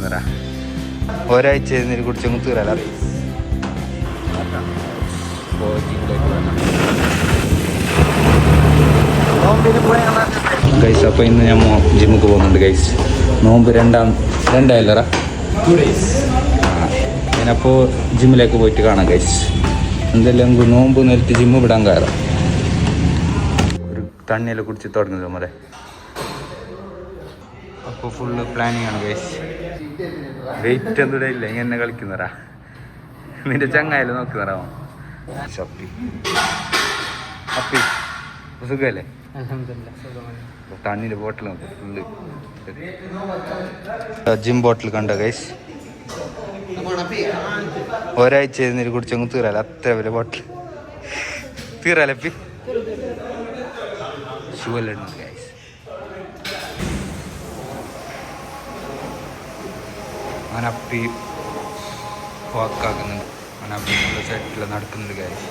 കളിക്കുന്നതാ ഒരാഴ്ച കുടിച്ചങ്ങ് തീരാല. ഗൈസ് അപ്പോൾ ഇന്ന് ഞാൻ ജിമ്മിക്ക് പോകുന്നുണ്ട് ഗൈസ്. നോമ്പ് രണ്ടായില്ലറ ഞാനപ്പോൾ ജിമ്മിലേക്ക് പോയിട്ട് കാണാം ഗൈസ്. എന്തെല്ലാം നോമ്പ് നിലത്ത് ജിമ്മ് വിടാൻ കയറാം. ഒരു തണ്ണിയെല്ലാം കുടിച്ച് തുടങ്ങുന്നത് നമ്മളെ. അപ്പോൾ ഫുള്ള് പ്ലാനിങ് ആണ് ഗൈസ്. വെയിറ്റ് ഒന്നും ഇല്ല, ഇങ്ങനെ കളിക്കുന്നറാ. നിന്റെ ചങ്ങായാലും നോക്കുന്നറാ. ഷപ്പി അപ്പി സുഖല്ലേ? തണ്ണിൻ്റെ ബോട്ടിൽ നോക്കും ഫുള്ള്. ജിം ബോട്ടിൽ കണ്ട ഗൈസ്. ഒരാഴ്ച കുടിച്ചങ്ങ് തീരാല. അത്ര വലിയ ബോട്ടിൽ തീരാലപ്പി. ഷൂ എല്ലാം ഉണ്ട് ഗൈസ്. അവനപ്പി വാക്കാക്കുന്നുണ്ട്. അവനപ്പി നല്ല സെറ്റിൽ നടക്കുന്നുണ്ട് ഗൈസ്.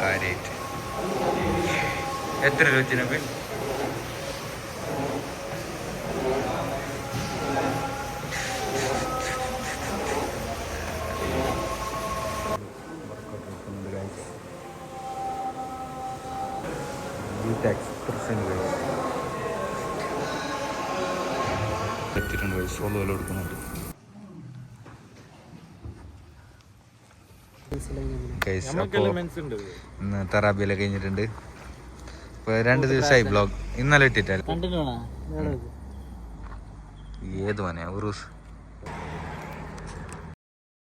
കാര്യമായിട്ട് എത്ര രൂപ വെച്ചിനപ്പി? എത്തിയിട്ടുണ്ട് ഗൈസ്. ഫോളോ കൊടുക്കുന്നുണ്ട് ഗൈസ്. അപ്പോൾ ഇന്ന് തറാബിയെല്ലാം കഴിഞ്ഞിട്ടുണ്ട്. ഇപ്പോൾ 2 ദിവസമായി ബ്ലോഗ്. ഇന്നലെ ഇട്ടിട്ടല്ല. ഏത് മോനെ ഉറൂസ്